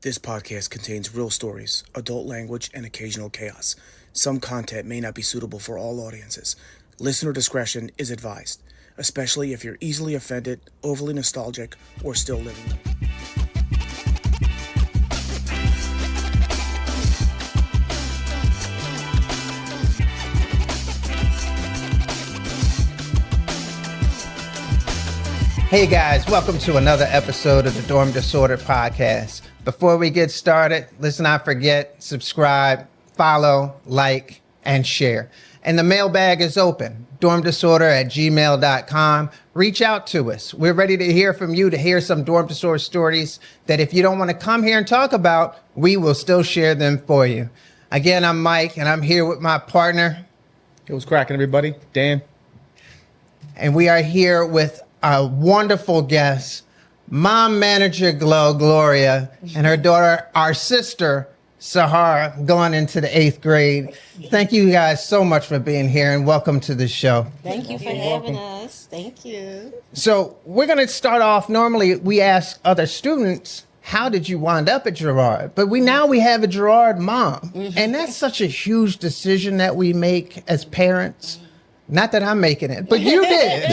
This podcast contains real stories, adult language, and occasional chaos. Some content may not be suitable for all audiences. Listener discretion is advised, especially if you're easily offended, overly nostalgic, or still living. Hey guys, welcome to another episode of the Dorm Disorder Podcast. Before we get started, let's not forget, subscribe, follow, like, and share. And the mailbag is open, dormdisorder@gmail.com. Reach out to us. We're ready to hear from you, to hear some dorm disorder stories that if you don't want to come here and talk about, we will still share them for you. Again, I'm Mike, and I'm here with my partner. It was cracking, everybody. Dan. And we are here with a wonderful guest, Mommanagerglow, Gloria, and her daughter, our sister, Sahara, going into the 8th grade. Thank you guys so much for being here, and welcome to the show. Thank you for having us. Thank you. So we're going to start off. Normally, we ask other students, how did you wind up at Girard? But we have a Girard mom, and that's such a huge decision that we make as parents. Not that I'm making it, but you did.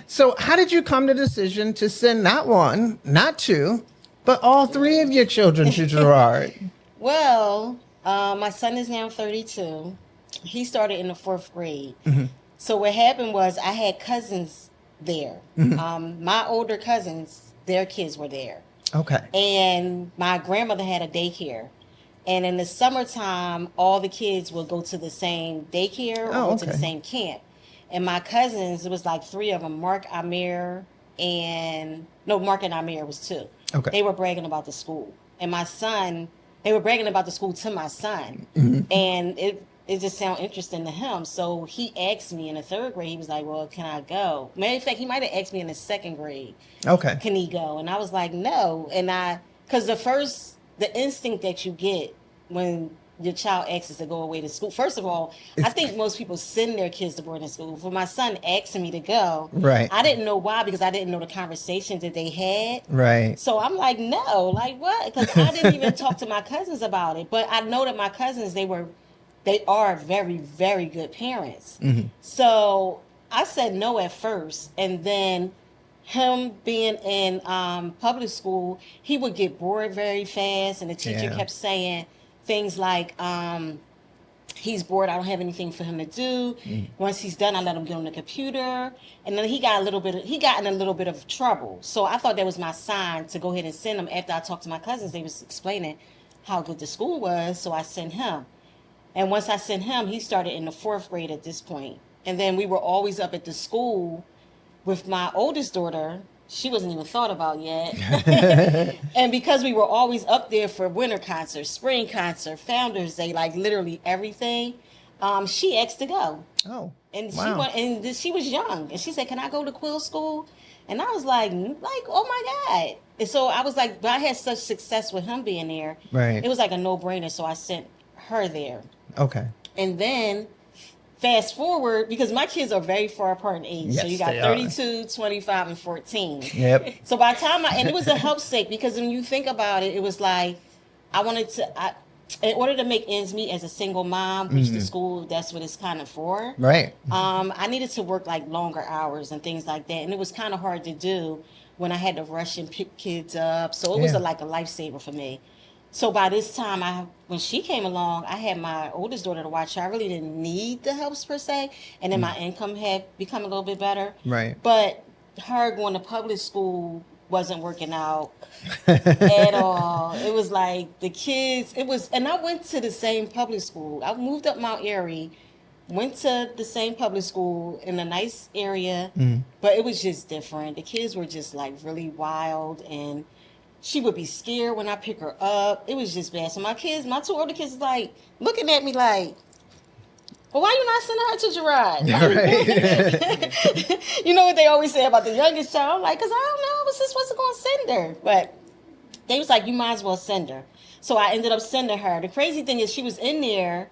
So how did you come to the decision to send not one, not two, but all three of your children to Girard? Well, my son is now 32. He started in the 4th grade. Mm-hmm. So what happened was I had cousins there. Mm-hmm. My older cousins, their kids were there. Okay. And my grandmother had a daycare. And in the summertime, all the kids will go to the same daycare or go to the same camp. And my cousins, it was like 3 of them, Mark and Amir was 2. Okay. They were bragging about the school. And my son, they were bragging about the school to my son. Mm-hmm. And it just sounded interesting to him. So he asked me in the 3rd grade, he was like, well, can I go? Matter of fact, he might have asked me in the 2nd grade. Okay. Can he go? And I was like, no. And because the instinct that you get when your child asks to go away to school. First of all, I think most people send their kids to boarding school. For my son asking me to go, right? I didn't know why, because I didn't know the conversations that they had. Right. So I'm like, no, like what? Because I didn't even talk to my cousins about it. But I know that my cousins, they are very, very good parents. Mm-hmm. So I said no at first, and then him being in public school, he would get bored very fast, and the teacher kept saying things like, he's bored, I don't have anything for him to do. Once he's done, I let him get on the computer. And then he got in a little bit of trouble. So I thought that was my sign to go ahead and send him. After I talked to my cousins, they was explaining how good the school was, so I sent him. And once I sent him, he started in the 4th grade at this point. And then we were always up at the school with my oldest daughter. She wasn't even thought about yet. And because we were always up there for winter concert, spring concert, Founders Day, like literally everything, she asked to go. Oh, and wow. She was young. And she said, can I go to Quill School? And I was like, oh my God. And so I was like, but I had such success with him being there. Right. It was like a no-brainer. So I sent her there. Okay. And then fast forward, because my kids are very far apart in age. Yes, so you got 32, 25, and 14. Yep. So by the time and it was a help sake, because when you think about it, it was like, in order to make ends meet as a single mom, which the school, that's what it's kind of for. Right. I needed to work like longer hours and things like that. And it was kind of hard to do when I had to rush and pick kids up. So it was like a lifesaver for me. So by this time, when she came along, I had my oldest daughter to watch her. I really didn't need the helps per se. And then my income had become a little bit better. Right. But her going to public school wasn't working out at all. It was like the kids, and I went to the same public school. I moved up Mount Airy, went to the same public school in a nice area, but it was just different. The kids were just like really wild, and she would be scared when I pick her up. It was just bad. So my 2 older kids like looking at me like, well, why you not sending her to Girard? Right. You know what they always say about the youngest child? I'm like, because I don't know. I was just supposed to go and send her. But they was like, you might as well send her. So I ended up sending her. The crazy thing is she was in there,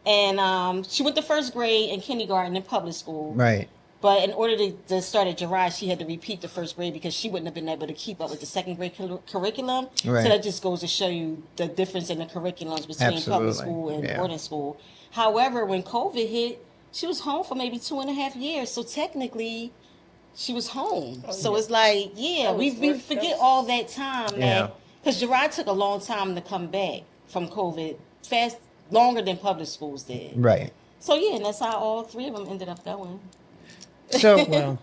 and she went to 1st grade and kindergarten in public school. Right. But in order to start at Girard, she had to repeat the first grade because she wouldn't have been able to keep up with the second grade curriculum. Right. So that just goes to show you the difference in the curriculums between public Absolutely. school and Yeah. boarding school. However, when COVID hit, she was home for maybe 2.5 years. So technically, she was home. So it's like, That we was work- forget that was- all that time. Yeah. Because Girard took a long time to come back from COVID, longer than public schools did. Right. So yeah, and that's how all three of them ended up going. So, Well,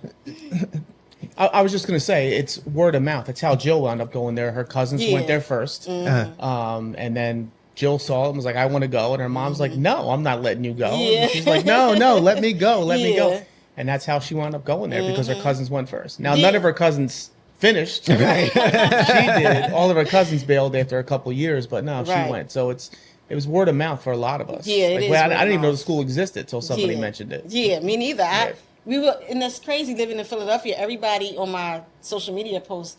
I was just gonna say it's word of mouth. That's how Jill wound up going there. Her cousins Yeah. went there first, and then Jill saw it and was like, "I want to go," and her mom's like, "No, I'm not letting you go." Yeah. And she's like, "No, let me go, let me go." Yeah. And that's how she wound up going there because her cousins went first. Now, none of her cousins finished. She did. All of her cousins bailed after a couple years, but no, she Right. went. So it was word of mouth for a lot of us. Yeah, it Like, is well, word I of didn't even know the mouth. school existed till somebody Yeah. mentioned it. Yeah, me neither. Yeah. And that's crazy living in Philadelphia. Everybody on my social media posts,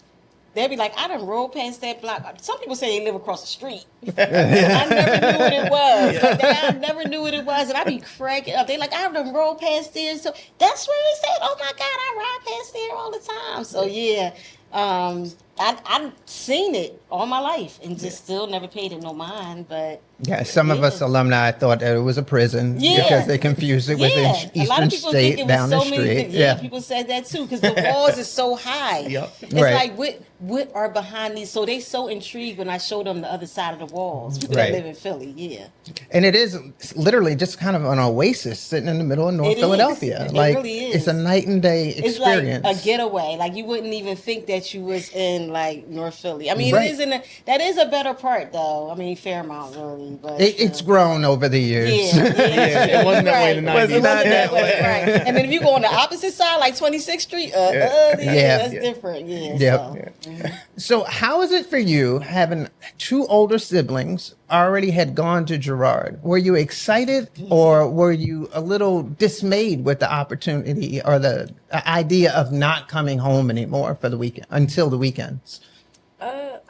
they'll be like, I done rolled past that block. Some people say they live across the street. I never knew what it was. Like, I never knew what it was. And I be cracking up. They like, I done rolled past there. So that's where it's at. Oh my God, I ride past there all the time. So yeah, I've seen it all my life and just still never paid it no mind. But yeah, some of us alumni thought that it was a prison Yeah. because they confused it with an a lot Eastern of people think State it was down the so many street. things. Yeah, people said that too because the walls is so high. Yep. It's Right. like what are behind these? So they so intrigued when I showed them the other side of the walls. People Right. that live in Philly, yeah. And it is literally just kind of an oasis sitting in the middle of North It is. Philadelphia. It Like really is. it's a night and day It's experience. like a getaway. Like you wouldn't even think that you was in like North Philly. I mean, Right. it is that is a better part though. I mean, Fairmount really, but It's grown over the years. Yeah, Yeah, it wasn't that way in the Right. 90s. It wasn't that way, right. And then if you go on the opposite side, like 26th Street, Yeah. that's different. Yeah. Yep. So. So how is it for you having two older siblings already had gone to Girard? Were you excited or were you a little dismayed with the opportunity or the idea of not coming home anymore for the weekend until the weekends?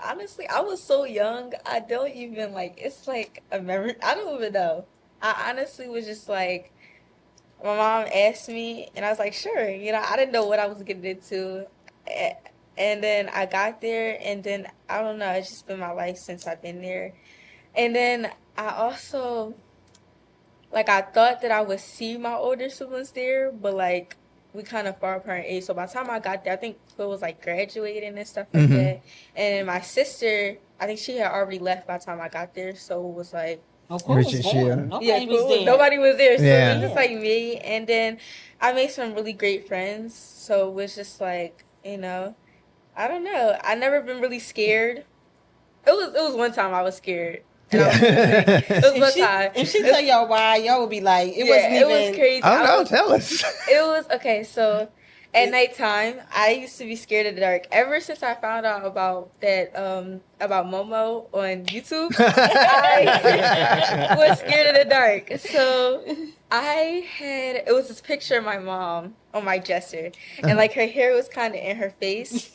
Honestly, I was so young. I don't even it's like a memory. I don't even know. I honestly was just like, my mom asked me, and I was like, sure. I didn't know what I was getting into. And then I got there, and then I don't know. It's just been my life since I've been there. And then I also, I thought that I would see my older siblings there, but we kind of far apart in age. So by the time I got there, I think Phil was graduating and stuff like that. And my sister, I think she had already left by the time I got there. So it was like, Of course, Which is born. you. Nobody was cool. there. Nobody was there. So Yeah. it was just me. And then I made some really great friends. So it was just I don't know. I never been really scared. It was one time I was scared. And I was sick. It was one time. If she tell y'all why, y'all would be like, it wasn't it even. was crazy. Oh I no, was- tell us. It was okay. So at nighttime, I used to be scared of the dark. Ever since I found out about that, about Momo on YouTube, I was scared of the dark. So it was this picture of my mom on my dresser, and her hair was kind of in her face.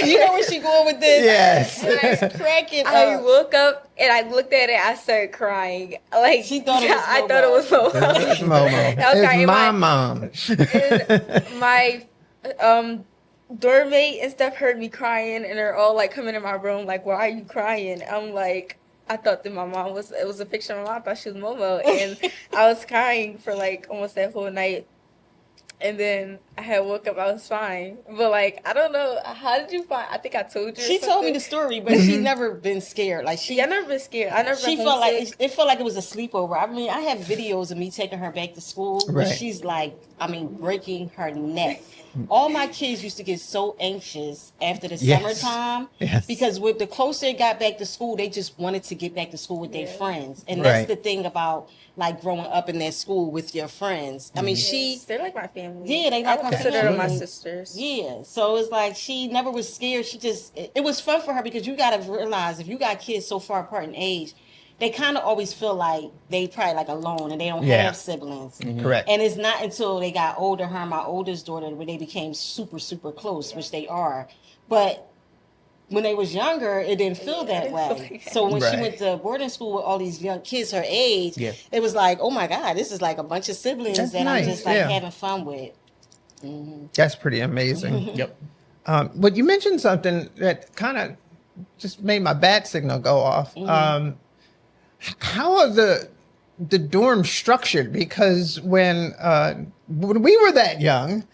You know where she going with this? Yes. And I was cracking I up. woke up and I looked at it. I started crying. She thought it was I thought it was Momo. It's Momo. I was It's crying. my mom. And my doormate and stuff heard me crying, and they're all coming in my room why are you crying? I'm like, I thought that my mom it was a picture of my mom. I thought she was Momo, and I was crying for almost that whole night. And then I had woke up, I was fine. But I don't know, how did you find, I think I told you. She told me the story, but she never been scared. Like I never been scared. I never She been felt like homesick. it felt like it was a sleepover. I mean, I have videos of me taking her back to school, but Right. she's breaking her neck. All my kids used to get so anxious after the Yes. summertime Yes. because with the closer it got back to school, they just wanted to get back to school with their friends, and Right. that's the thing about growing up in that school with your friends. I mean, They're like my family. Yeah, they I like would her consider them my family. sisters. Yeah, so it's she never was scared. She just, it was fun for her because you got to realize if you got kids so far apart in age, they kind of always feel like they probably alone and they don't Yeah. have siblings. Correct. And it's not until they got older, her and my oldest daughter, where they became super, super close, which they are. But when they was younger, it didn't feel Yeah, that it didn't feel way. like that. So when she Right. went to boarding school with all these young kids her age, Yeah. it was like, oh my God, this is like a bunch of siblings That's that nice, I'm just like yeah. having fun with. That's pretty amazing. Yep. But you mentioned something that kind of just made my bat signal go off. How are the dorms structured? Because when we were that young,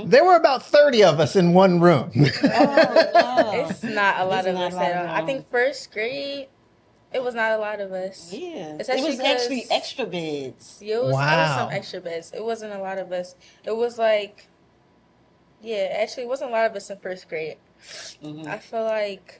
there were about 30 of us in one room. It's not a lot It's of not us a lot at of all. I them. think first grade, it was not a lot of us. Yeah, it Especially was actually 'cause- extra beds. Yeah, it was Wow. some extra beds. It wasn't a lot of us. It was like, yeah, actually, it wasn't a lot of us in first grade. I feel like,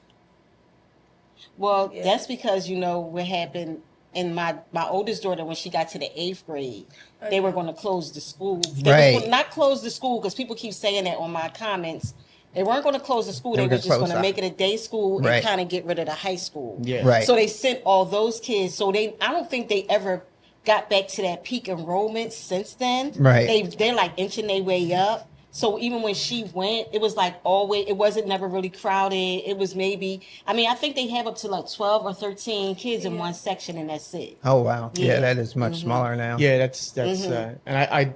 Well, Yeah. that's because what happened in my oldest daughter when she got to the 8th grade. They were going to close the school. They was Right. gonna not close the school because people keep saying that on my comments. They weren't going to close the school. They They were were gonna just going close to the- make it a day school Right. and kind of get rid of the high school. Yeah. Right. So they sent all those kids. So I don't think they ever got back to that peak enrollment since then. Right. They're like inching their way up. So even when she went, it was like always, it wasn't never really crowded. It was maybe, I think they have up to like 12 or 13 kids in one section and that's it. Oh, wow. Yeah, Yeah. that is much smaller now. Yeah, that's and I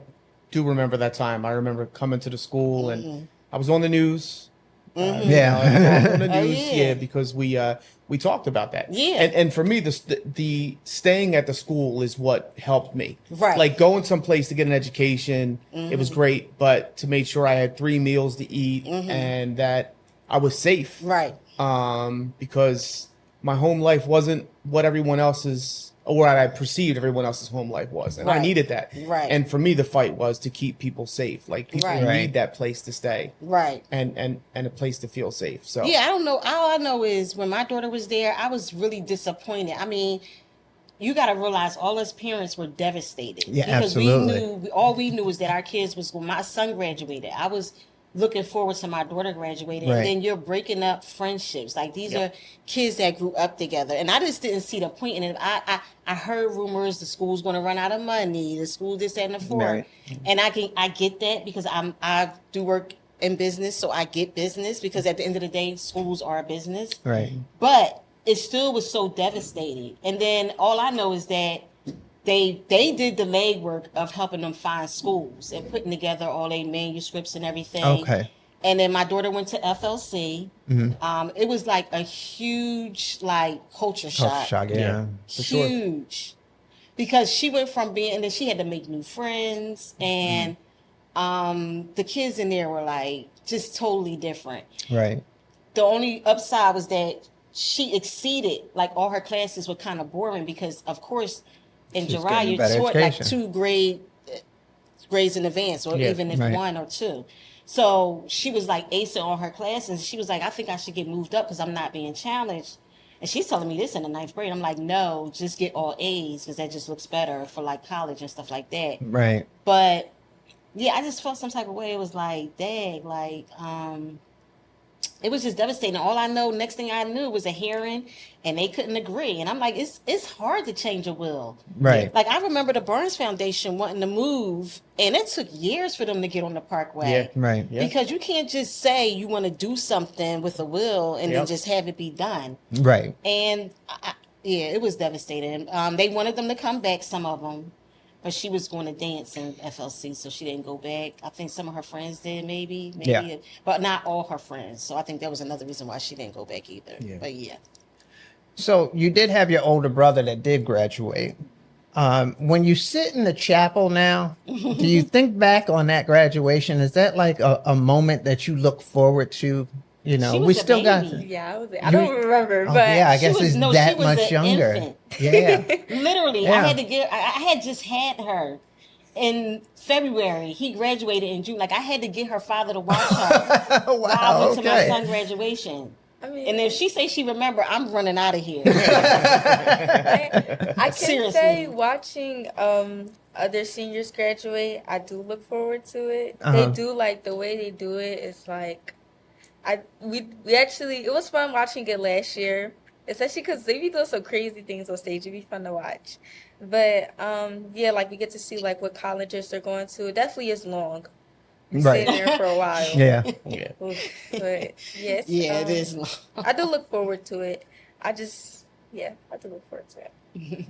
do remember that time. I remember coming to the school and I was on the news. Yeah. I was on the Oh, news, yeah. because we talked about that. Yeah. And for me, the staying at the school is what helped me. Right. Like going someplace to get an education, it was great, but to make sure I had 3 meals to eat and that I was safe. Right. Because my home life wasn't what everyone else's or what I perceived everyone else's home life was. And I Right. needed that. Right. And for me, the fight was to keep people safe. Like people Right. Right. need that place to stay Right. and a place to feel safe. So Yeah, I don't know. All I know is when my daughter was there, I was really disappointed. You got to realize all us parents were devastated. Yeah, because absolutely. all we knew was that our kids was when my son graduated. I was looking forward to my daughter graduating. Right. And then you're breaking up friendships. Like these Yep. are kids that grew up together. And I just didn't see the point in it. I heard rumors the school's going to run out of money, the school this, that, and the fourth. Right. And I get that because I do work in business, so I get business because at the end of the day, schools are a business. Right. But it still was so devastating. And then all I know is that they did the legwork of helping them find schools and putting together all their manuscripts and everything. Okay. And then my daughter went to FLC. It was like a huge culture shock. Shock, yeah. Yeah. For sure. Huge. Because she went from being, and then she had to make new friends, and the kids in there were like just totally different. Right. The only upside was that she exceeded, like all her classes were kind of boring because, of course, in She's Girard, getting you better taught like education. 2 grades in advance, or Yeah, even if right. 1 or 2. So she was like acing all her classes. She was like, I think I should get moved up because I'm not being challenged. And she's telling me this in the 9th grade. I'm like, no, just get all A's because that just looks better for like college and stuff like that. Right. But yeah, I just felt some type of way. It was like, dang, it was just devastating. All I know, next thing I knew was a hearing and they couldn't agree. And I'm like, it's hard to change a will. Right. Like I remember the Burns Foundation wanting to move and it took years for them to get on the parkway. Yeah. Right. Yeah. Because you can't just say you want to do something with a will and then Yep. just have it be done. Right. And yeah, it was devastating. They wanted them to come back, some of them, but she was going to dance in FLC, so she didn't go back. I think some of her friends did, maybe, Yeah. but not all her friends. So I think that was another reason why she didn't go back either. Yeah. But yeah. So you did have your older brother that did graduate. When you sit in the chapel now, do you think back on that graduation? Is that like a moment that you look forward to? You know, She was we a still got. baby. yeah, I don't remember, Oh, but yeah, I guess was- it's no, she that was much an younger. infant. Yeah. Literally, Yeah. I had just had her in February. He graduated in June. Like I had to get her father to watch her Wow. while I went to my Okay. son's graduation. I mean, And if she say she remember, I'm running out of here. I can Seriously. say watching other seniors graduate, I do look forward to it. Uh-huh. They do like the way they do it. It's like we actually it was fun watching it last year, especially because they be doing some crazy things on stage. It'd be fun to watch. But yeah, like we get to see like what colleges they're going to. It definitely is long. Right. sitting there for a while. Yeah. Yeah. Oof, but yes, Yeah, it is long. I do look forward to it. I do look forward to it.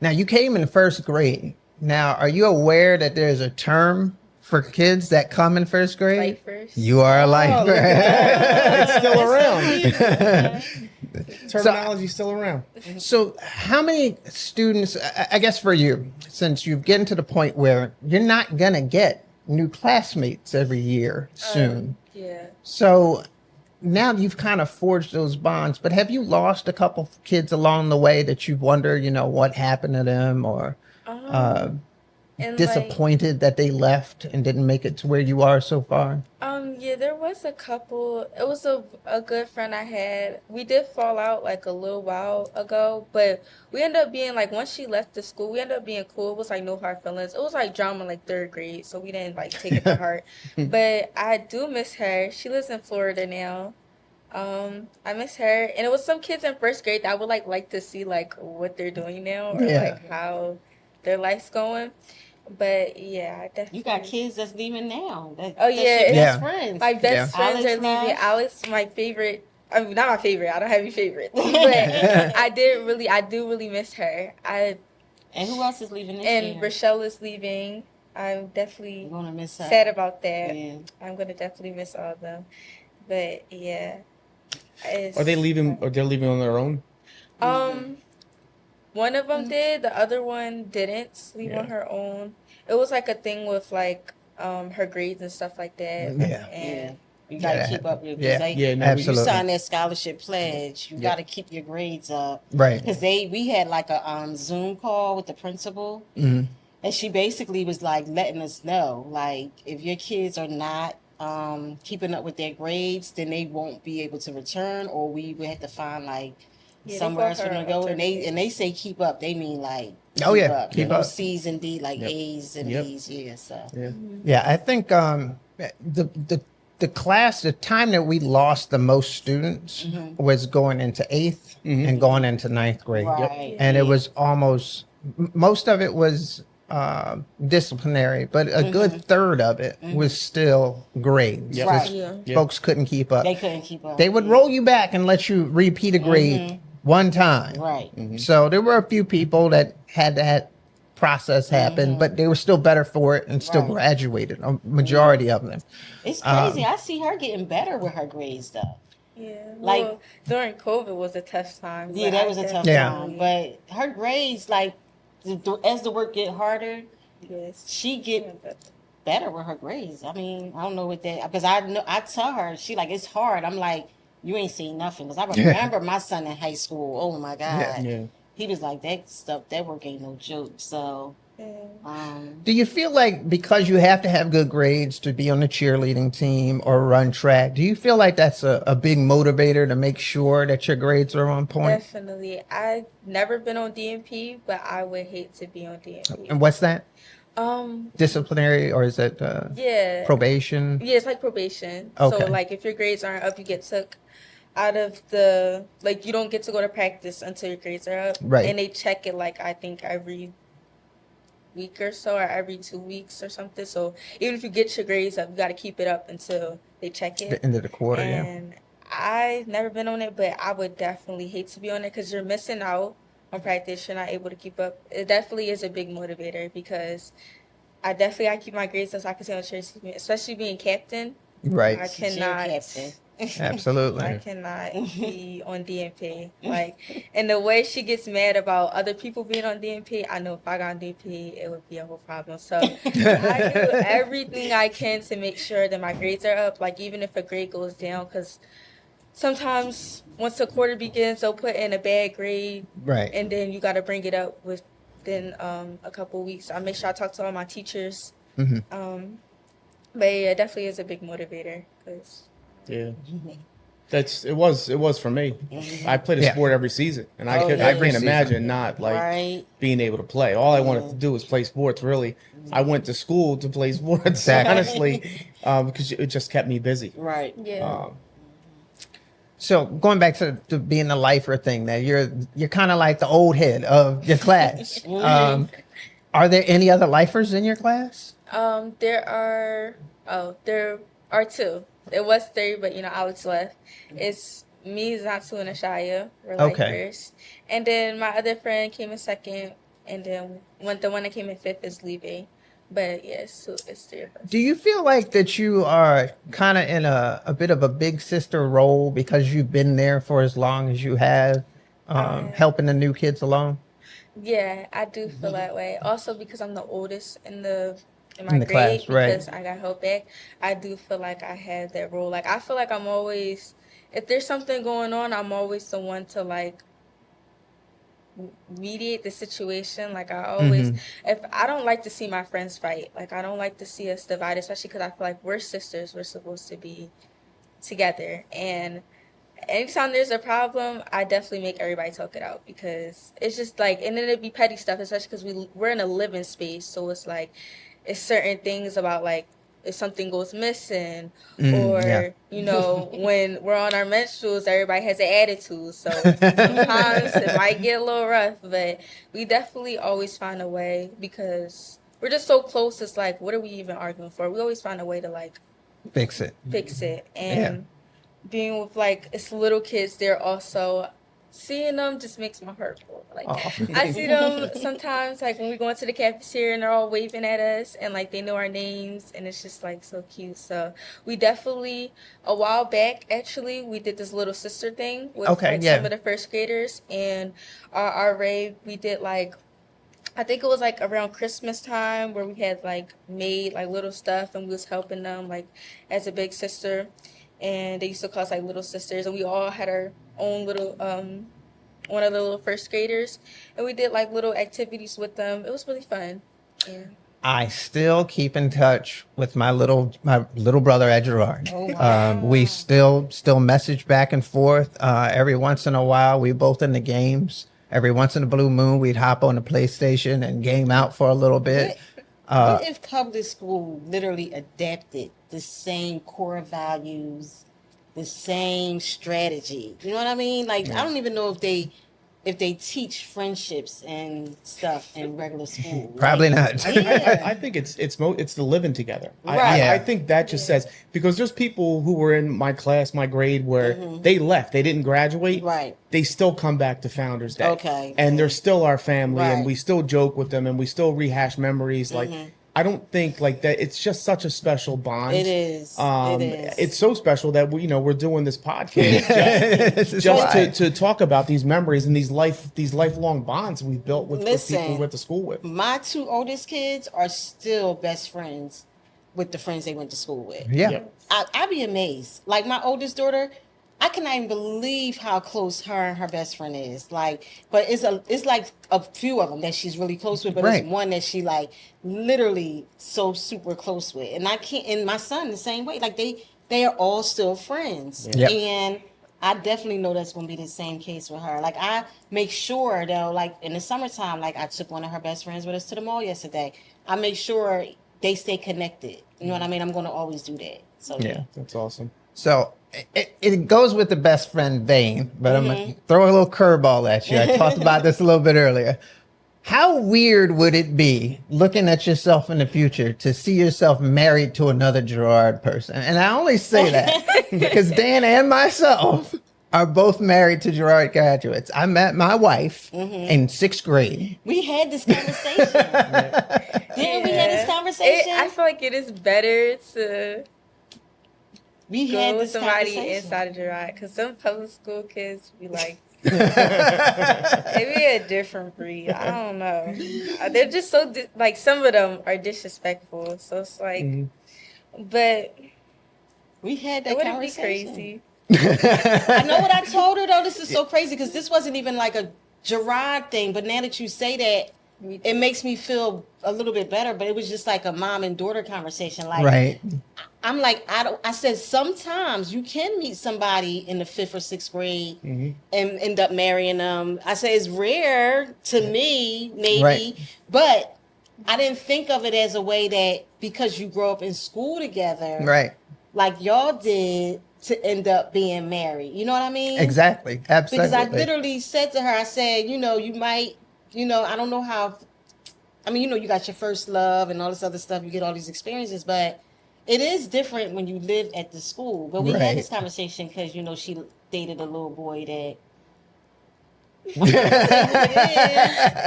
Now, you came in first grade. Now, are you aware that there's a term for kids that come in first grade? Lifers. You are a lifer. It's still around. Terminology's still around. So, how many students, I guess for you, since you've gotten to the point where you're not going to get new classmates every year soon. Yeah. So, now you've kind of forged those bonds, but have you lost a couple of kids along the way that you wonder, what happened to them, or And disappointed that they left and didn't make it to where you are so far? Yeah, there was a couple. It was a good friend I had. We did fall out like a little while ago, but we ended up being like, once she left the school, we ended up being cool. It was like no hard feelings. It was like drama like third grade, so we didn't like take it to heart. But I do miss her. She lives in Florida now. I miss her, and it was some kids in first grade that I would like to see like what they're doing now, or Yeah. like how their life's going. But yeah, I definitely. You got kids that's leaving now. Oh, That's yeah, your it's- best Yeah. friends. My best Yeah. friends Alex are leaving. left. Alex, my favorite. I mean, not my favorite. I don't have any favorites, but I do really miss her. And who else is leaving this And year? Rochelle is leaving. I'm You're definitely gonna miss her. sad about that. Yeah. I'm gonna definitely miss all of them. But yeah, Are they leaving? Or they're leaving on their own? One of them did. The other one didn't leave on Yeah. her own. It was like a thing with like her grades and stuff like that. Yeah. And You gotta Yeah. keep up with Yeah. it. Yeah, no, Absolutely. You sign that scholarship pledge. You gotta keep your grades up. Right. Because we had like a Zoom call with the principal, Mhm. and she basically was like letting us know, like, if your kids are not keeping up with their grades, then they won't be able to return, or we would have to find like Yeah, they somewhere else call for them to her go. And alternative. they say keep up, they mean like Oh, yeah, keep no up. C's and D, like Yep. A's and Yep. B's. Yeah, so Yeah. Yeah, I think the class, the time that we lost the most students was going into 8th and going into 9th grade. right. And it was almost, most of it was disciplinary, but a good third of it was still grades. Yep. Right. Just Yeah. Folks couldn't keep up. They couldn't keep up. They would roll you back and let you repeat a grade one time. Right. So there were a few people that had that process happen, but they were still better for it and still Right. graduated, a majority of them. It's crazy. I see her getting better with her grades though. Yeah, Like- well, during COVID was a tough time. Yeah, but that I was a tough Yeah. time. But her grades, like, as the work get harder, Yes. she get better with her grades. I mean, I don't know what that, because I tell her, she like, it's hard. I'm like, you ain't seen nothing. Because I remember my son in high school. Oh my God. Yeah. He was like, that work ain't no joke. So, Do you feel like because you have to have good grades to be on the cheerleading team or run track, do you feel like that's a big motivator to make sure that your grades are on point? Definitely. I've never been on DMP, but I would hate to be on DMP. And what's that? Um, Disciplinary, or is it yeah. probation? Yeah, it's like probation. Okay. So like if your grades aren't up, you get took out of the, like, you don't get to go to practice until your grades are up. Right. And they check it like I think every week or so, or every 2 weeks or something. So even if you get your grades up, you got to keep it up until they check it. The end of the quarter, yeah. And I've never been on it, but I would definitely hate to be on it because you're missing out on practice. You're not able to keep up. It definitely is a big motivator because I keep my grades up so I can stay on the cheer team, especially being captain. Right. I cannot. captain. Absolutely. I cannot be on DMP. Like, and the way she gets mad about other people being on DMP, I know if I got on DMP, it would be a whole problem. So I do everything I can to make sure that my grades are up. Like, even if a grade goes down, because sometimes once the quarter begins, they'll put in a bad grade, Right. and then you got to bring it up within a couple weeks. I make sure I talk to all my teachers. Mhm. But yeah, it definitely is a big motivator because. Yeah. It was for me. I played a Yeah. sport every season, and I Oh, could yeah. I Every can't season. imagine not like Right. being able to play. All I wanted to do was play sports. Really, I went to school to play sports. Exactly. Honestly, because it just kept me busy. Right. Yeah. So going back to being the lifer thing, that you're kind of like the old head of your class. Are there any other lifers in your class? There are two. It was three, but Alex left. It's me, Zatu, and Ashaya were like Okay. first, and then my other friend came in second, and then the one that came in fifth is leaving. But yes, so it's three of us. Do you feel like that you are kind of in a bit of a big sister role because you've been there for as long as you have, helping the new kids along Yeah, I do feel that way. Also because I'm the oldest in my in the grade, class, right? because I got held back. I do feel like I have that role. Like I feel like I'm always, if there's something going on, I'm always the one to like mediate the situation. Like I always, if I don't like to see my friends fight, like I don't like to see us divided, especially because I feel like we're sisters. We're supposed to be together, and anytime there's a problem, I definitely make everybody talk it out, because it's just like, and then it'd be petty stuff, especially because we're in a living space, so it's like, it's certain things about like if something goes missing, Yeah. or when we're on our menstruals, everybody has an attitude, so sometimes it might get a little rough, but we definitely always find a way, because we're just so close. It's like, what are we even arguing for? We always find a way to like Fix it. and being with like it's little kids, they're also seeing them just makes my heart full. Like I see them sometimes, like when we go into the cafeteria and they're all waving at us and like they know our names, and it's just like so cute. So we definitely, a while back actually, we did this little sister thing with some of the first graders, and our rave, we did like, I think it was like around Christmas time, where we had like made like little stuff, and we was helping them like as a big sister, and they used to call us like little sisters, and we all had our own little one of the little first graders, and we did like little activities with them. It was really fun. Yeah. I still keep in touch with my little brother at Girard. Oh, wow. We still message back and forth. Every once in a while, we both in the games. Every once in a blue moon, we'd hop on the PlayStation and game out for a little bit. What if public school literally adapted the same core values, the same strategy? You know what I mean? Like, I don't even know if they teach friendships and stuff in regular school. Probably not. I think it's the living together. Right. I think that just says, because there's people who were in my class, my grade, where they left, they didn't graduate. Right. They still come back to Founders Day. Okay. And they're still our family, Right. and we still joke with them, and we still rehash memories. Like, I don't think like that. It's just such a special bond. It is. It is. It's so special that we're doing this podcast just to talk about these memories and these lifelong bonds we've built with people we went to school with. My two oldest kids are still best friends with the friends they went to school with. Yeah. I'd be amazed. Like my oldest daughter, I cannot even believe how close her and her best friend is. Like, but it's like a few of them that she's really close with, but Right. it's one that she like literally so super close with. And I can't. And my son the same way. Like they are all still friends. Yep. And I definitely know that's gonna be the same case with her. Like I make sure though, like in the summertime, like I took one of her best friends with us to the mall yesterday. I make sure they stay connected. You know what I mean? I'm gonna always do that. So Yeah. That's awesome. So it goes with the best friend vein, but I'm going to throw a little curveball at you. I talked about this a little bit earlier. How weird would it be looking at yourself in the future to see yourself married to another Girard person? And I only say that because Dan and myself are both married to Girard graduates. I met my wife in 6th grade. we had this conversation. Didn't we have this conversation? I feel like it is better to we go had with this somebody conversation. inside of Girard, because some public school kids be like, maybe a different breed. I don't know. They're just so like, some of them are disrespectful. So it's like, but We had it that wouldn't be conversation. crazy. I know what I told her though. This is so crazy because this wasn't even like a Girard thing. But now that you say that, it makes me feel a little bit better. But it was just like a mom and daughter conversation. Like, Right. I'm like, I said sometimes you can meet somebody in the 5th or 6th grade and end up marrying them. I say it's rare to me, maybe, Right. but I didn't think of it as a way that because you grow up in school together, Right. like y'all did, to end up being married. You know what I mean? Exactly. Absolutely. Because I literally said to her, I said, you might, I don't know how I mean, you got your first love and all this other stuff. You get all these experiences, but it is different when you live at the school. But we had this conversation because, she dated a little boy that.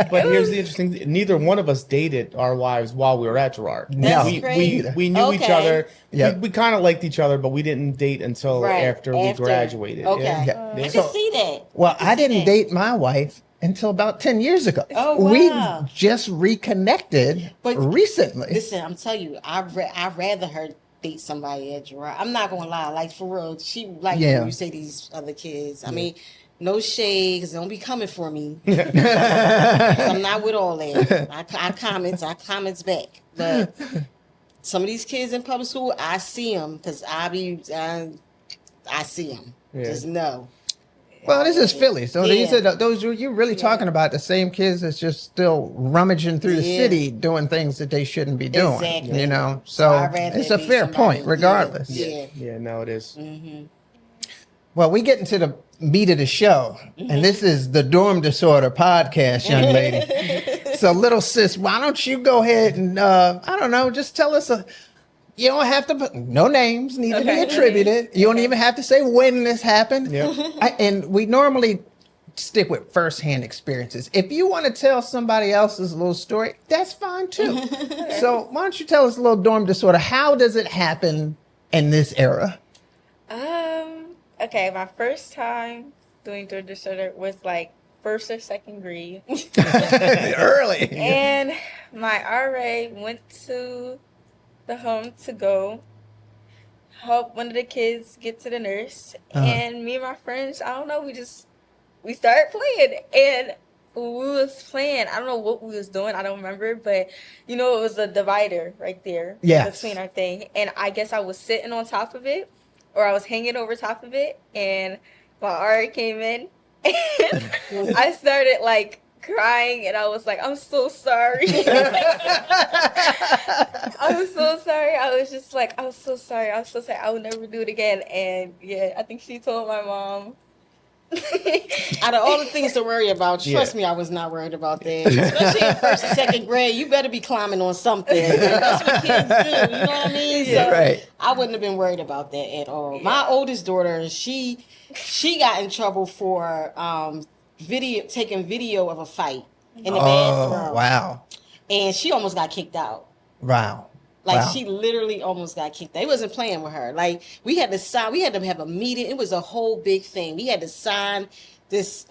But here's the interesting thing. Neither one of us dated our wives while we were at Girard. That's we crazy. we knew each other. Yep. We kind of liked each other, but we didn't date until after we graduated. Okay. Yeah. I can see that. Well, I didn't date my wife until about 10 years ago. Oh, wow. We just reconnected recently. Listen, I'm telling you, I'd rather her date somebody at Girard. I'm not going to lie. Like, for real, she, when you say these other kids. I mean, no shade, because don't be coming for me. I'm not with all that. I comments back. But some of these kids in public school, I see them, because I see them. Yeah. Just know. Well, this is Philly, so these are you're really talking about the same kids that's just still rummaging through the city doing things that they shouldn't be doing. Exactly. So it's a fair point, regardless. Yeah, no, it is. Mm-hmm. Well, we get into the meat of the show, and this is the Dorm Disorder podcast, young lady. So, little sis, why don't you go ahead and I don't know, just tell us you don't have to put no names, need to be attributed. You don't even have to say when this happened. Yeah. And we normally stick with firsthand experiences. If you want to tell somebody else's little story, that's fine too. So why don't you tell us a little Dorm Disorder? How does it happen in this era? Okay, my first time doing Dorm Disorder was like first or second grade. Early. And my RA went to the home to go help one of the kids get to the nurse. And me and my friends, I don't know, we started playing. And we was playing, I don't know what we was doing, I don't remember, but it was a divider right there between our thing. And I guess I was sitting on top of it, or I was hanging over top of it, and my RA came in, and I started like crying, and I was like, I'm so sorry. I'm so sorry. I was just like, I'm so sorry. I'm so sorry. I would never do it again. And I think she told my mom. Out of all the things to worry about, trust me, I was not worried about that. Especially in first and second grade, you better be climbing on something. That's what kids do. You know what I mean? So I wouldn't have been worried about that at all. My oldest daughter, she got in trouble for taking video of a fight in the bathroom. Wow. And she almost got kicked out. Wow. She literally almost got kicked out. They wasn't playing with her. Like, we had to have a meeting. It was a whole big thing. We had to sign this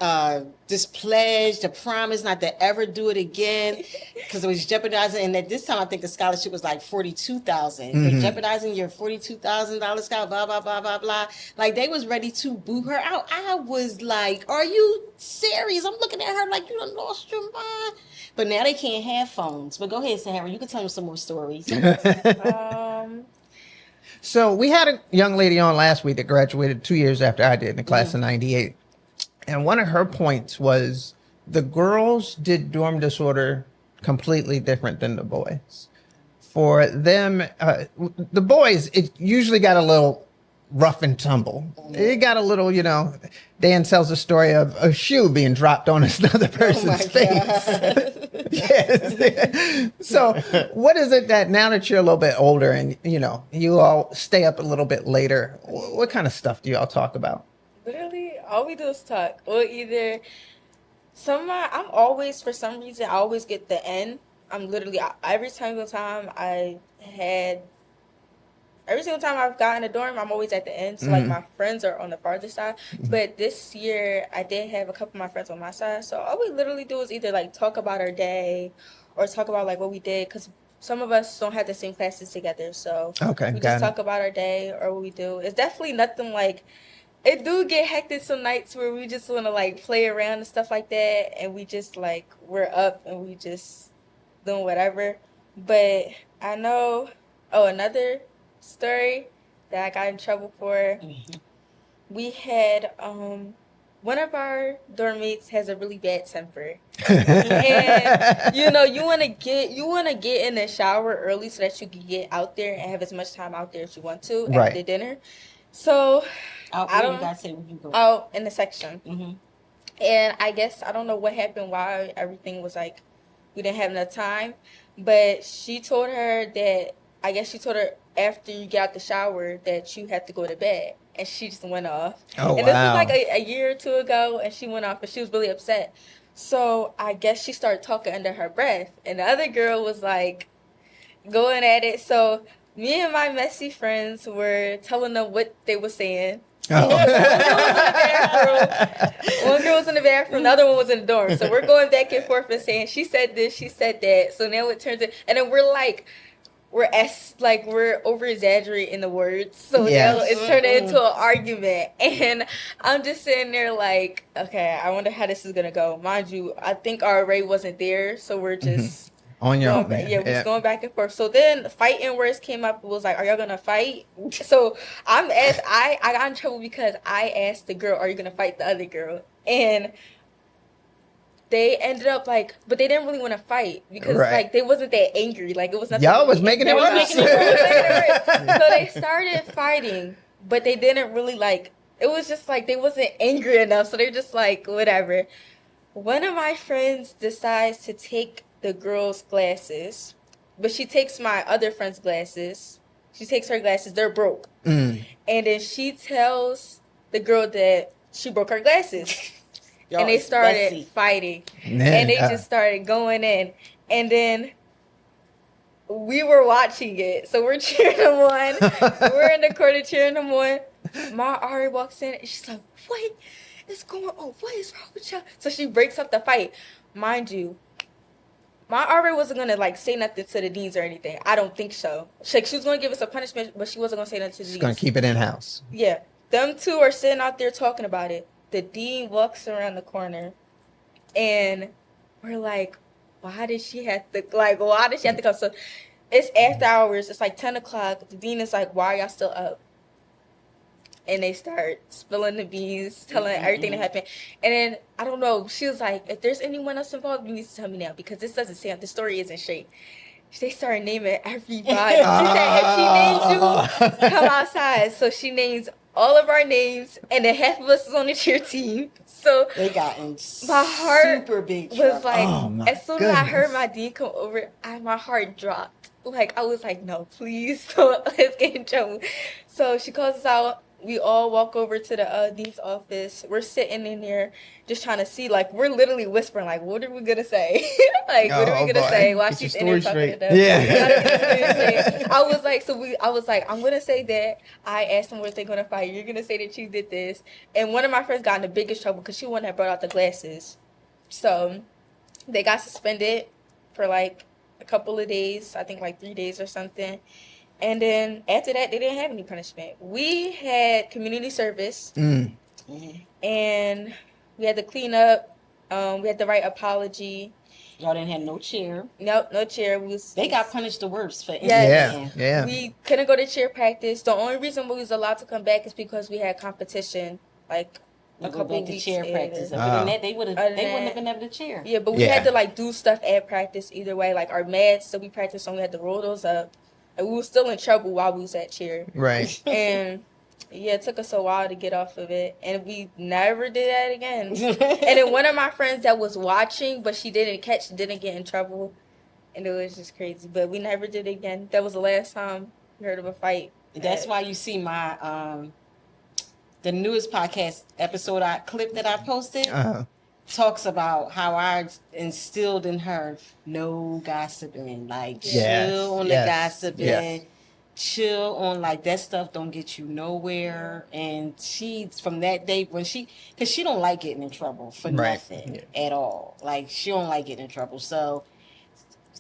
pledge, to promise not to ever do it again, because it was jeopardizing. And at this time, I think the scholarship was like $42,000. You're jeopardizing your $42,000 scholarship, blah, blah, blah, blah, blah. Like, they was ready to boo her out. I was like, are you serious? I'm looking at her like, you done lost your mind. But now they can't have phones. But go ahead, Sahara. You can tell them some more stories. So we had a young lady on last week that graduated 2 years after I did, in the class of 98. And one of her points was the girls did Dorm Disorder completely different than the boys. For them, the boys, it usually got a little rough and tumble. It got a little, Dan tells a story of a shoe being dropped on another person's face. Yes. So what is it that now that you're a little bit older and, you all stay up a little bit later, what kind of stuff do y'all talk about? Literally, all we do is talk. Or either I'm always, for some reason, I always get the end. I'm literally, every single time I've gotten a dorm, I'm always at the end. So, like, my friends are on the farther side. But this year, I did have a couple of my friends on my side. So, all we literally do is either, like, talk about our day or talk about, like, what we did. Because some of us don't have the same classes together. So, we just talk about our day or what we do. It's definitely nothing like, it do get hectic some nights where we just want to, like, play around and stuff like that. And we just, like, we're up and we just doing whatever. But I know, another story that I got in trouble for. We had one of our dorm mates has a really bad temper. And you want to get in the shower early so that you can get out there and have as much time out there as you want to after dinner. So out in the section. And I guess I don't know what happened, why everything was like we didn't have enough time. But she told her that, I guess she told her after you get out the shower that you have to go to bed. And she just went off. Oh, and this was wow. like a year or two ago, and she went off, and she was really upset. So I guess she started talking under her breath. And the other girl was like going at it. So me and my messy friends were telling them what they were saying. Oh. One girl was in the bathroom, the other one was in the dorm. So we're going back and forth and saying, she said this, she said that. So now it turns in, and then we're over exaggerating the words. So Yes. now it's turning into an argument. And I'm just sitting there like, okay, I wonder how this is gonna go. Mind you, I think our array wasn't there, so we're just On your own. we're just going back and forth. So then the fighting words came up. It was like, are y'all gonna fight? So I got in trouble because I asked the girl, are you gonna fight the other girl? And they ended up like, but they didn't really want to fight because Right. like they wasn't that angry. Like it was nothing. Y'all was making it They was worse. making it worse. So they started fighting, but they didn't really like. It was just like they wasn't angry enough. So they're just like whatever. One of my friends decides to take the girl's glasses, but she takes my other friend's glasses. She takes her glasses. They're broke, and then she tells the girl that she broke her glasses. Y'all, And they it's started messy. fighting. Man, And they just started going in. And then we were watching it. So we're cheering them on. We're in the corner cheering them on. My Ari walks in and she's like, what is going on? What is wrong with y'all? So she breaks up the fight. Mind you, my Ari wasn't going to like say nothing to the deans or anything. I don't think so. She was going to give us a punishment, but she wasn't going to say nothing to the She's deans. going to keep it in-house. Yeah. Them two are sitting out there talking about it. The dean walks around the corner, and we're like, why did she have to come? So it's after hours. It's like 10 o'clock. The dean is like, why are y'all still up? And they start spilling the beans, telling everything that happened. And then, I don't know, she was like, if there's anyone else involved, you need to tell me now, because this doesn't sound, the story isn't straight. They started naming everybody. She said, if she names you, come outside. So she names all of our names, and then half of us is on the cheer team. So They got in my heart super big was trouble. like, Oh, my as soon as I heard goodness. my dean come over, my heart dropped. Like, I was like, no, please, so let's get in trouble. So she calls us out. We all walk over to the dean's office. We're sitting in there just trying to see, like, we're literally whispering, like, what are we going to say? Like, what are we Oh, going to boy. say while Get she's your in there story talking to them? Yeah. I was like, I'm going to say that I asked them what they're going to fight. You're going to say that you did this. And one of my friends got in the biggest trouble because she wouldn't have brought out the glasses. So they got suspended for, like, a couple of days. I think, like, 3 days or something. And then after that, they didn't have any punishment. We had community service, and we had to clean up. We had to write apology. Y'all didn't have no chair. Nope, no chair. They got punished the worst for Yes. instigating. Yeah. We couldn't go to cheer practice. The only reason we was allowed to come back is because we had competition, like a Go couple back to weeks cheer later. practice. Other than that, they wouldn't Other than have that- been able to cheer. Yeah, but we Yeah. had to like do stuff at practice either way. Like our mats that we practiced on, we had to roll those up. And we were still in trouble while we was at cheer. Right. And yeah, it took us a while to get off of it. And we never did that again. And then one of my friends that was watching, but she didn't get in trouble. And it was just crazy. But we never did it again. That was the last time we heard of a fight. That's why you see my the newest podcast episode clip that I posted talks about how I instilled in her no gossiping, like Yes, chill on yes, the gossiping, yes. chill on like that stuff don't get you nowhere. And she from that day because she don't like getting in trouble for Right. nothing at all. Like she don't like getting in trouble. So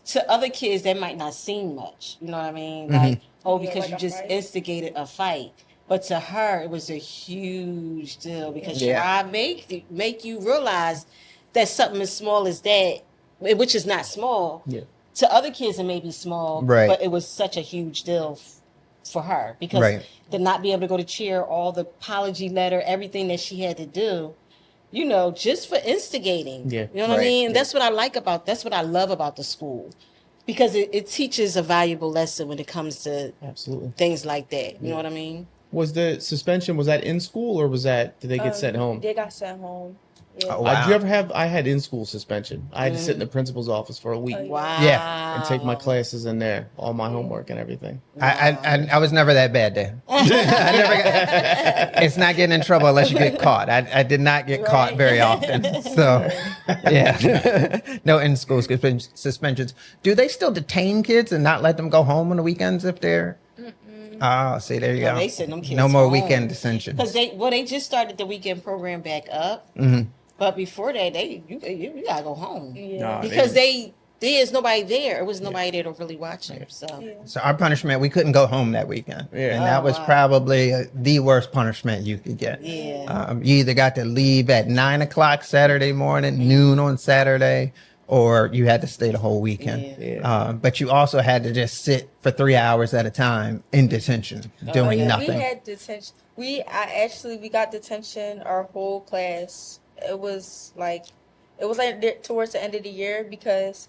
to other kids that might not seem much, you know what I mean? Like, oh, Yeah, because like you a just fight. instigated a fight. But to her, it was a huge deal because Yeah. I make you realize that something as small as that, which is not small, Yeah. to other kids it may be small, Right. but it was such a huge deal for her because Right. to not be able to go to cheer, all the apology letter, everything that she had to do, you know, just for instigating. Yeah. You know what Right. I mean? And that's what I love about the school. Because it teaches a valuable lesson when it comes to Absolutely. things like that. You know what I mean? Was the suspension, was that in school or did they get sent home? They got sent home. Yeah. Oh, wow. Did you ever have, I had in-school suspension. I had to sit in the principal's office for a week Wow. Yeah. and take my classes in there, all my homework and everything. I was never that bad then. It's not getting in trouble unless you get caught. I did not get caught very often. So, yeah. No in-school suspensions. Do they still detain kids and not let them go home on the weekends if they're... Oh, see, there you go. They send them kids no more home. weekend detention. Because they just started the weekend program back up. But before that, you gotta go home. Yeah. Because there's nobody there. It was nobody there to really watch them. So our punishment, we couldn't go home that weekend. Yeah. And that was probably the worst punishment you could get. Yeah. You either got to leave at 9 o'clock Saturday morning, noon on Saturday, or you had to stay the whole weekend. Yeah. But you also had to just sit for 3 hours at a time in detention, doing nothing. We had detention. We got detention our whole class. It was like towards the end of the year because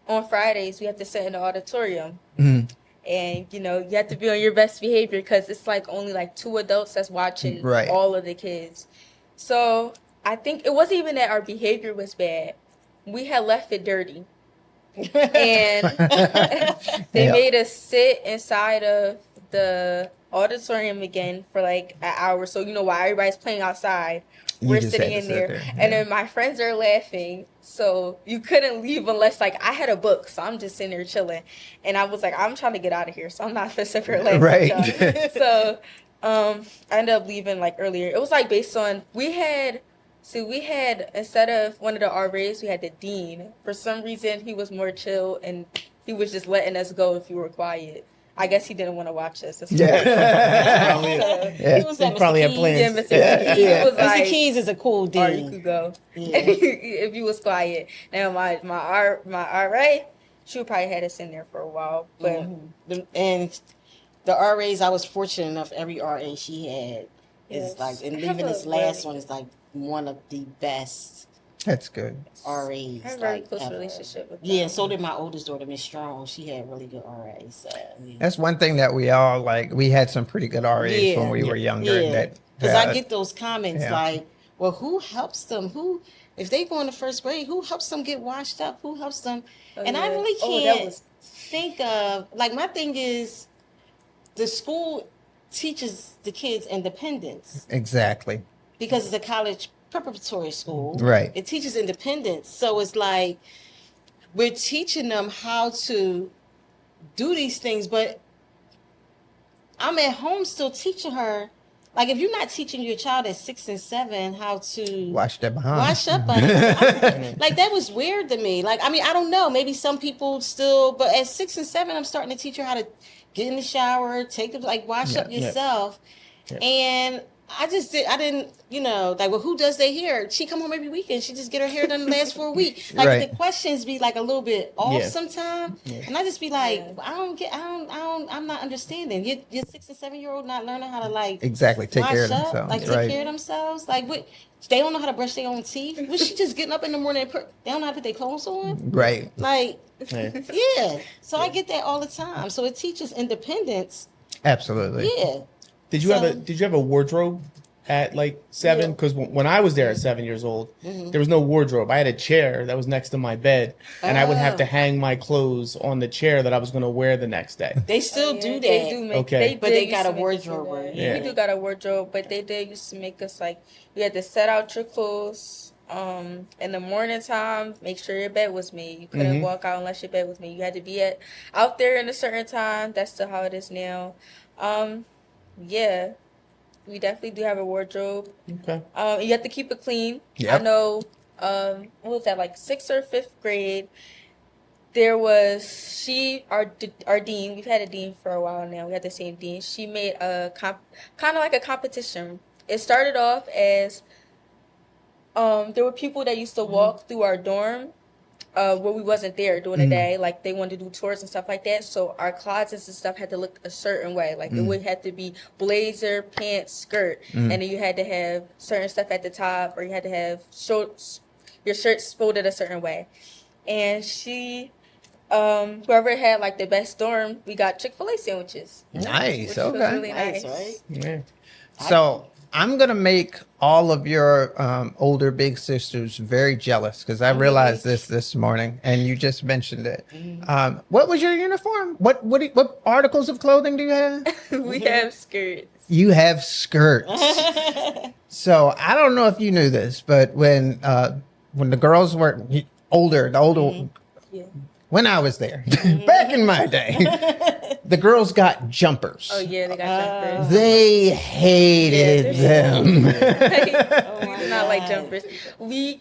on Fridays we have to sit in the auditorium. And you have to be on your best behavior because it's like only like 2 adults that's watching all of the kids. So I think it wasn't even that our behavior was bad. We had left it dirty. And they made us sit inside of the auditorium again for like an hour. So while everybody's playing outside, we're sitting in there. And then my friends are laughing. So you couldn't leave unless like I had a book. So I'm just sitting there chilling. And I was like, I'm trying to get out of here. So I'm not for separate laughing. Right. So I ended up leaving like earlier. It was like based on we had instead of one of the RAs, we had the dean. For some reason, he was more chill and he was just letting us go if you were quiet. I guess he didn't want to watch us. He was at probably Mr. had Keys. plans. Yeah, Mr. Keys. He was Mr. like, Keys is a cool or you dean. could go Yeah. if you was quiet. Now my RA, she would probably had us in there for a while, but And the RAs, I was fortunate enough. Every RA she had is like, and even this last one is like one of the best That's good. RAs. I have a very like, close ever. relationship with them. Yeah, and so did my oldest daughter, Miss Strong. She had really good RAs. So, yeah. That's one thing that we all like. We had some pretty good RAs when we were younger. Yeah, That because I get those comments yeah. like, well, who helps them? If they go into first grade, who helps them get washed up? Who helps them? And I really can't think of, like, my thing is the school teaches the kids independence Exactly. because it's a college preparatory school. Right. It teaches independence. So it's like we're teaching them how to do these things, but I'm at home still teaching her. Like, if you're not teaching your child at 6 and 7 how to Wash that behind. wash up, like that was weird to me. Like, I mean, I don't know. Maybe some people still, but at 6 and 7, I'm starting to teach her how to get in the shower, wash up yourself. Yeah. And I didn't, like, well, who does their hair? She come home every weekend. She just get her hair done the last for a week. Like, Right. the questions be like a little bit off Yeah. sometimes. Yeah. And I just be like, I'm not understanding. Your 6 and 7-year-old not learning how to like Exactly. Take care of wash up, themselves. like take Right. care of themselves. Like, what? They don't know how to brush their own teeth. Was she just getting up in the morning? They don't know how to put their clothes on. Right. Like, Yeah. yeah. So I get that all the time. So it teaches independence. Absolutely. Yeah. Did you have a wardrobe at like 7? Because when I was there at 7 years old, there was no wardrobe. I had a chair that was next to my bed, and I would have to hang my clothes on the chair that I was going to wear the next day. They still do that. They do make, Okay. But they used got to a make us do wardrobe, that. right? Yeah. We do got a wardrobe, but they did used to make us like we had to set out your clothes. In the morning time, make sure your bed was made. You couldn't walk out unless your bed was made. You had to be out there in a certain time. That's still how it is now. Yeah, we definitely do have a wardrobe. Okay. You have to keep it clean. Yep. I know. What was that, like 6th or 5th grade? There was our dean. We've had a dean for a while now. We had the same dean. She made a kind of like a competition. It started off as there were people that used to walk through our dorm where we wasn't there during the day. Like, they wanted to do tours and stuff like that. So our closets and stuff had to look a certain way. Like, it would have to be blazer, pants, skirt. And then you had to have certain stuff at the top, or you had to have your shirts folded a certain way. And she whoever had like the best dorm, we got Chick-fil-A sandwiches. Nice. Which Okay. was really Nice, nice. right? Yeah. So I'm gonna make all of your older big sisters very jealous because I realized this morning, and you just mentioned it. What was your uniform? What articles of clothing do you have? We have skirts. You have skirts. So I don't know if you knew this, but when the girls were older, Yeah. when I was there, back in my day, the girls got jumpers. Oh yeah, they got jumpers. They hated them. We do not like jumpers. You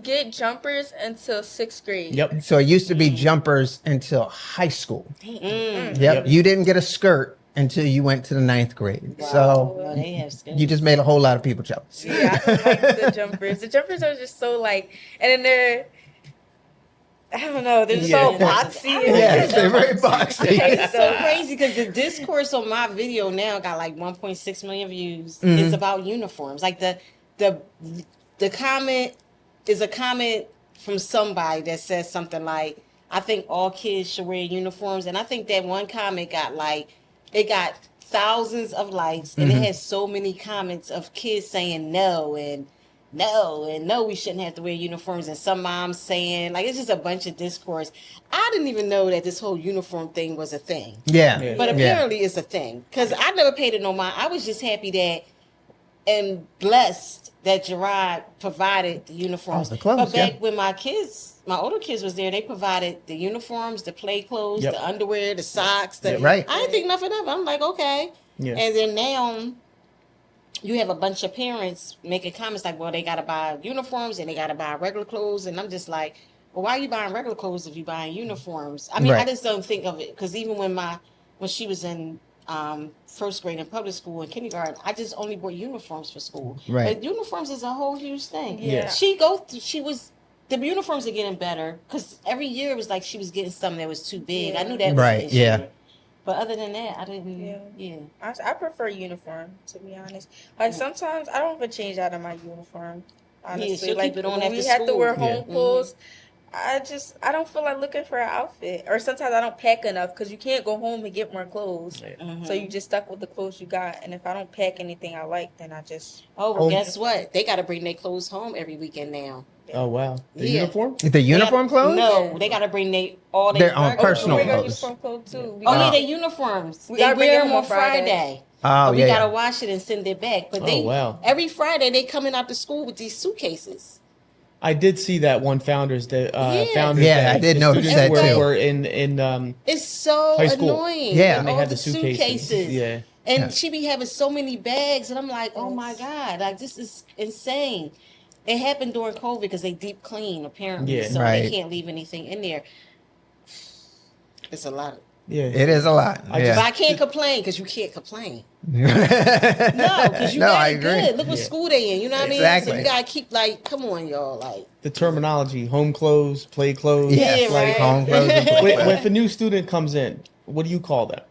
get jumpers until 6th grade. Yep. So it used to be jumpers until high school. Mm. Yep. You didn't get a skirt until you went to the 9th grade. No, So they have skirts. you just made a whole lot of people jealous. Yeah, I don't like the jumpers. The jumpers are just so like, and then they're, I don't know, they're just so Yeah. boxy. Yes, they're very boxy. It's so crazy because the discourse on my video now got like 1.6 million views. It's about uniforms. Like the comment is a comment from somebody that says something like, "I think all kids should wear uniforms," and I think that one comment got thousands of likes, and it has so many comments of kids saying no and no, we shouldn't have to wear uniforms, and some moms saying, like, it's just a bunch of discourse. I didn't even know that this whole uniform thing was a thing. Yeah. But apparently it's a thing. Because I never paid it no mind. I was just happy that and blessed that Girard provided the uniforms. Oh, the clothes, but back yeah. when my older kids was there, they provided the uniforms, the play clothes, Yep. the underwear, the socks. Yeah, right. I didn't think nothing of it. I'm like, okay. Yeah. And then now you have a bunch of parents making comments like, well, they got to buy uniforms and they got to buy regular clothes. And I'm just like, well, why are you buying regular clothes if you're buying uniforms? I mean, I Right. just don't think of it. Because even when she was in first grade in public school and kindergarten, I just only bought uniforms for school. Right. But uniforms is a whole huge thing. Yeah. The uniforms are getting better because every year it was like she was getting something that was too big. I knew that was Right, an issue. yeah. But other than that, I didn't. Yeah. Yeah. I prefer uniform, to be honest. Like sometimes I don't even change out of my uniform. Honestly, she'll like keep it on when after we have to wear school. home Yeah. clothes, I don't feel like looking for an outfit. Or sometimes I don't pack enough because you can't go home and get more clothes. Mm-hmm. So you just stuck with the clothes you got. And if I don't pack anything I like, then I just Oh, well, Oh. guess what? They got to bring their clothes home every weekend now. Oh wow. The Yeah. uniform? The uniform They gotta- clothes? No, they got to bring all Their own regular personal we got clothes. uniform clothes too. We Oh, got- yeah, their uniforms. We They gotta bring wear them them on on Friday. Friday. Oh, But we yeah. got to yeah. wash it and send it back. But Oh, wow. every Friday they coming out to school with these suitcases. I did see that one Founders Day. Founders Yeah, Day. I did The notice students that too. were in It's so High school. annoying. Yeah. With They all had the the suitcases. Yeah. And Yeah. she be having so many bags, and I'm like, oh my God, like this is insane. It happened during COVID because they deep clean apparently, Yeah. so Right. they can't leave anything in there. It's a lot. Yeah. It is a lot. I But Yeah. I can't complain because you can't complain. no, No, because you got I it agree. good. Look what Yeah. school they in. You know what I mean? Exactly. So you gotta keep like, come on, y'all, like. The terminology: home clothes, play clothes. Yeah, Yeah, like right. home clothes and play When, clothes. if a new student comes in, what do you call them?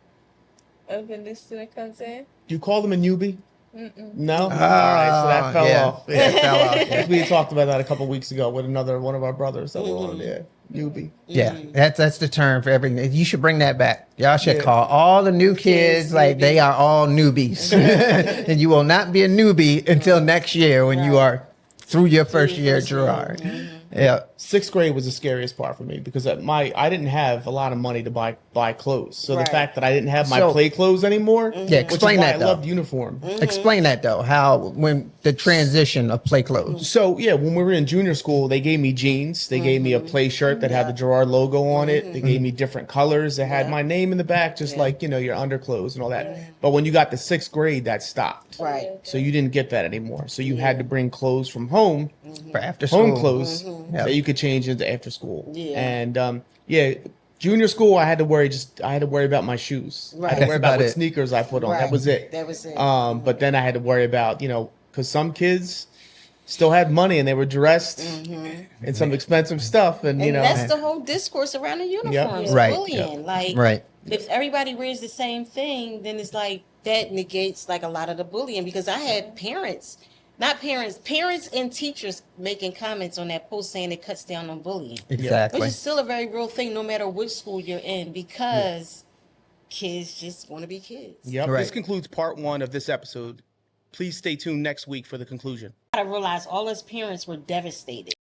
If a new student comes in, Do you call them a newbie? mm-mm. No. All right, so that fell yeah. off. Yeah, it fell off. Yeah. We talked about that a couple weeks ago with one of our brothers that were on there. Newbie. Yeah, that's the term for everything. You should bring that back. Y'all should Yeah. call all the new kids like they are all newbies, and you will not be a newbie until next year when you are through your first year at Girard. Yeah, 6th grade was the scariest part for me because I didn't have a lot of money to buy clothes. So Right. the fact that I didn't have my So- play clothes anymore, Yeah, which is explain why that, I though. loved uniform. explain that though. How when the transition of play clothes. So yeah, when we were in junior school, they gave me jeans. They gave me a play shirt that had the Girard logo on it. They gave me different colors that had my name in the back, just like your underclothes and all that. But when you got to 6th grade, that stopped. Right. So you didn't get that anymore. So you had to bring clothes from home, For after school. home clothes, Yeah. that you could change into after school. Yeah. And junior school, I had to worry about my shoes. I had to Right. worry That's about about what it. sneakers I put on. Right. That was it. That was it. But then I had to worry about, because some kids still had money and they were dressed in some expensive stuff. And, And that's the whole discourse around the uniforms, Right. bullying. Like, Right. if everybody wears the same thing, then it's like that negates like a lot of the bullying. Because I had parents Not parents, parents and teachers making comments on that post saying it cuts down on bullying. Exactly. Which is still a very real thing, no matter which school you're in, because kids just want to be kids. Yep. Right. This concludes part 1 of this episode. Please stay tuned next week for the conclusion. I realized all us parents were devastated.